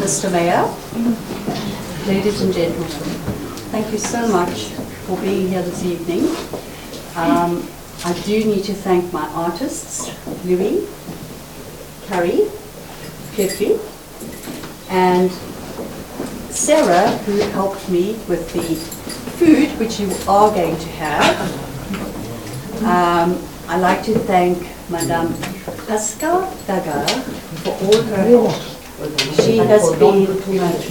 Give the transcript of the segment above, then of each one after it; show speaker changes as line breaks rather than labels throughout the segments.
Mr. Mayor, ladies and gentlemen, thank you so much for being here this evening. I do need to thank my artists, Louis, Carrie, Kefi, and Sarah, who helped me with the food, which you are going to have. I'd like to thank Madame Pascal Dagar for all her. She has been. Thank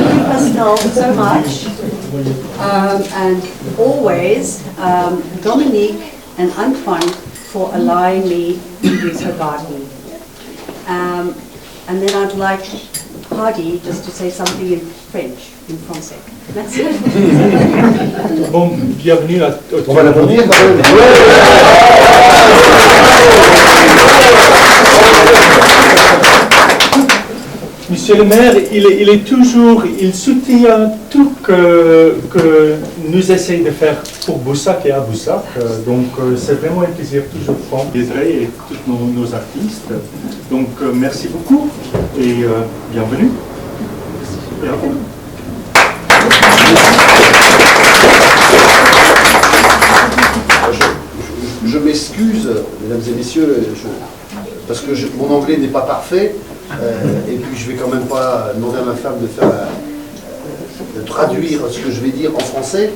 you, Pascal, so much. And always Dominique and Antoine for allowing me to use her garden. And then I'd like Hardy just to say something in French, in français. Merci.
Bon, bienvenue à tous.
On va l'applaudir quand même.
Monsieur le maire, il soutient tout que nous essayons de faire pour Boussac et à Boussac. Donc c'est vraiment un plaisir toujours pour André et tous nos artistes. Donc merci beaucoup et bienvenue. Et à vous.
Je m'excuse, mesdames et messieurs, parce que mon anglais n'est pas parfait, et puis je vais quand même pas demander à ma femme de traduire ce que je vais dire en français.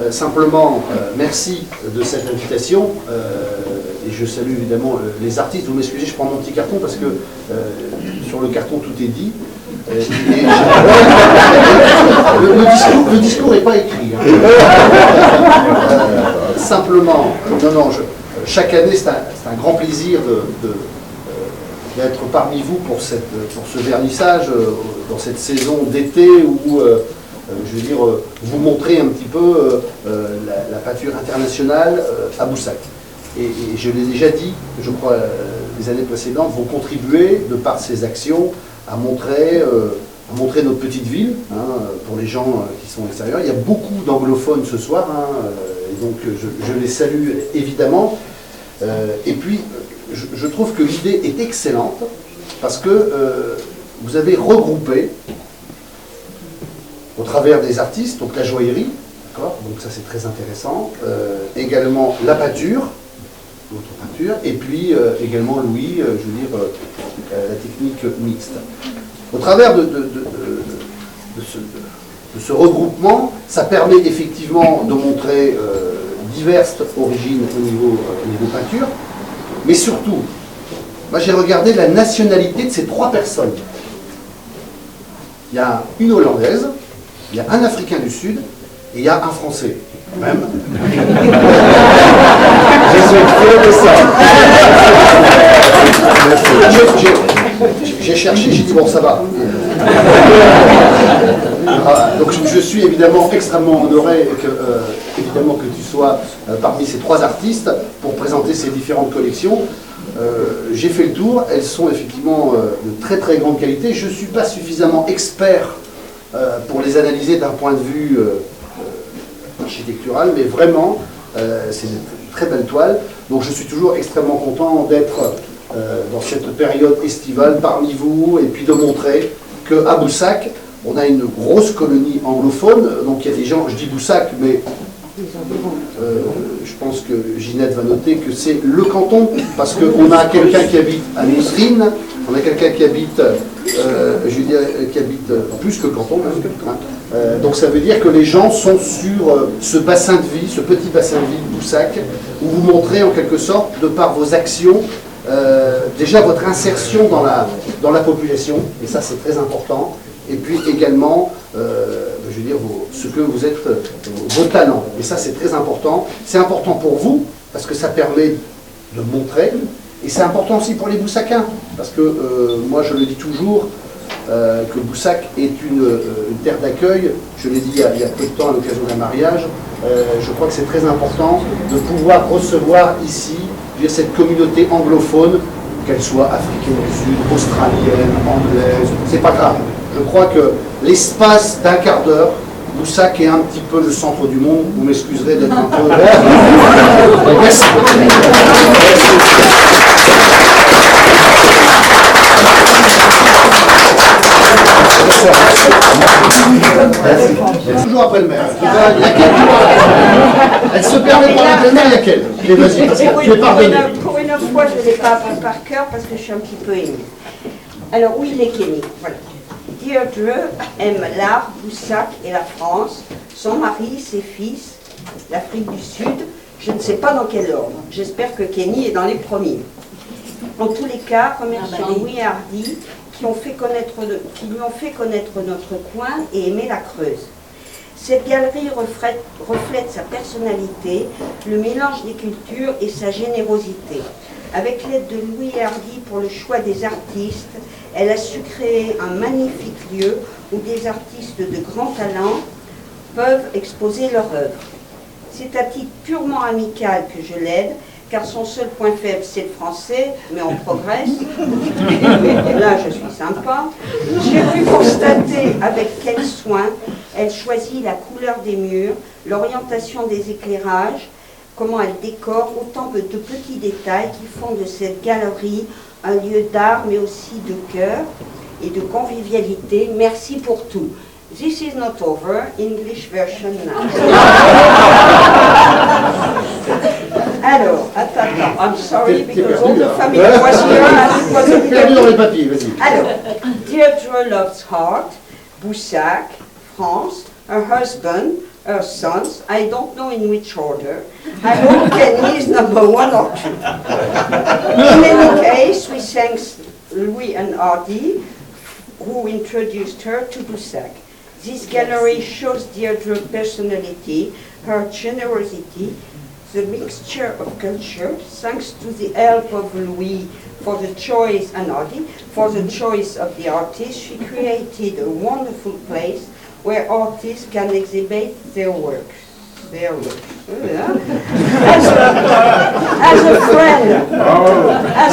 Simplement, merci de cette invitation, et je salue évidemment les artistes. Vous m'excusez, je prends mon petit carton parce que sur le carton tout est dit. Le discours n'est pas écrit. Hein. Simplement, chaque année c'est un grand plaisir d'être parmi vous pour ce vernissage, dans cette saison d'été où, je veux dire, vous montrer un petit peu la peinture internationale à Boussac. Et je l'ai déjà dit, je crois, les années précédentes, vont contribuer, de par ces actions, à montrer notre petite ville, hein, pour les gens qui sont extérieurs. Il y a beaucoup d'anglophones ce soir, hein, et donc je les salue évidemment. Et puis, je trouve que l'idée est excellente, parce que vous avez regroupé, au travers des artistes, donc la joaillerie, d'accord, donc ça c'est très intéressant, également la peinture, l'autre peinture, et puis également Louis, je veux dire, la technique mixte. Au travers de ce regroupement, ça permet effectivement de montrer diverses origines au niveau peinture, mais surtout, moi j'ai regardé la nationalité de ces trois personnes. Il y a une Hollandaise, il y a un Africain du Sud, et il y a un Français. Même. Je suis fier de ça. J'ai cherché, j'ai dit bon ça va. Donc je suis évidemment extrêmement honoré évidemment que tu sois parmi ces trois artistes pour présenter ces différentes collections. J'ai fait le tour, elles sont effectivement de très très grande qualité. Je ne suis pas suffisamment expert pour les analyser d'un point de vue architectural, mais vraiment c'est une très belle toile. Donc je suis toujours extrêmement content d'être dans cette période estivale parmi vous et puis de montrer qu'à Boussac, on a une grosse colonie anglophone. Donc il y a des gens, je dis Boussac, mais je pense que Ginette va noter que c'est le canton, parce qu'on a quelqu'un qui habite à Mousserine, on a quelqu'un qui habite, je veux dire, qui habite plus que le canton, hein. Donc ça veut dire que les gens sont sur ce bassin de vie, ce petit bassin de vie de Boussac, où vous montrez en quelque sorte, de par vos actions, déjà votre insertion dans la population, et ça c'est très important, et puis également, je veux dire, ce que vous êtes, vos talents, et ça c'est très important. C'est important pour vous, parce que ça permet de montrer, et c'est important aussi pour les Boussacains, parce que moi je le dis toujours, que Boussac est une terre d'accueil. Je l'ai dit il y a peu de temps à l'occasion d'un mariage. Je crois que c'est très important de pouvoir recevoir ici, je veux dire, cette communauté anglophone, qu'elle soit africaine du Sud, australienne, anglaise, c'est pas grave. Je crois que l'espace d'un quart d'heure, Boussac est un petit peu le centre du monde. Vous m'excuserez d'être un peu... Merci. après le maire. Il y a qu'elle qui parle après le maire. Elle se permet de parler après le maire, il y a qu'elle. Mais vas-y, je vais pardonner.
Pour une fois, je ne l'ai pas appris par cœur parce que je suis un petit peu émue. Alors, où il est Kenny? Voilà. Deirdre aime l'art, Boussac et la France, son mari, ses fils, l'Afrique du Sud. Je ne sais pas dans quel ordre. J'espère que Kenny est dans les premiers. En tous les cas, remercions Louis et Hardy qui lui ont fait connaître notre coin et aimer la Creuse. Cette galerie reflète sa personnalité, le mélange des cultures et sa générosité. Avec l'aide de Louis et Hardy pour le choix des artistes, elle a su créer un magnifique lieu où des artistes de grand talent peuvent exposer leur œuvre. C'est à titre purement amical que je l'aide, car son seul point faible c'est le français, mais on progresse. Et là je suis sympa. J'ai pu constater avec quel soin elle choisit la couleur des murs, l'orientation des éclairages, comment elle décore, autant de petits détails qui font de cette galerie un lieu d'art mais aussi de cœur et de convivialité. Merci pour tout. This is not over, English version now. Alors, attends, I'm sorry because all the family was here and it was a
Perdu dans
little...
les papiers, vas-y.
Alors, Deirdre loves Heart, Boussac, France, her husband, her sons, I don't know in which order. I hope Kenny is number 1 or 2. In any case, we thank Louis and Hardy, who introduced her to Boussac. This gallery shows Deirdre's personality, her generosity, the mixture of culture, thanks to the help of Louis for the choice, and Hardy, for the choice of the artist. She created a wonderful place where artists can exhibit their works. As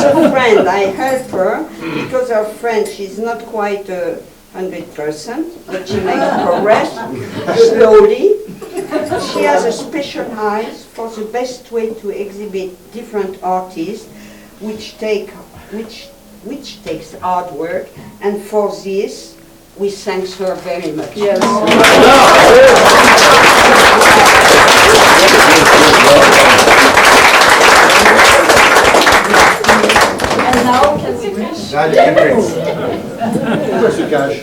a friend, I help her because her French is not quite 100%, but she makes progress slowly. She has a special eye for the best way to exhibit different artists, which takes hard work, and for this we thank her very much.
Yes.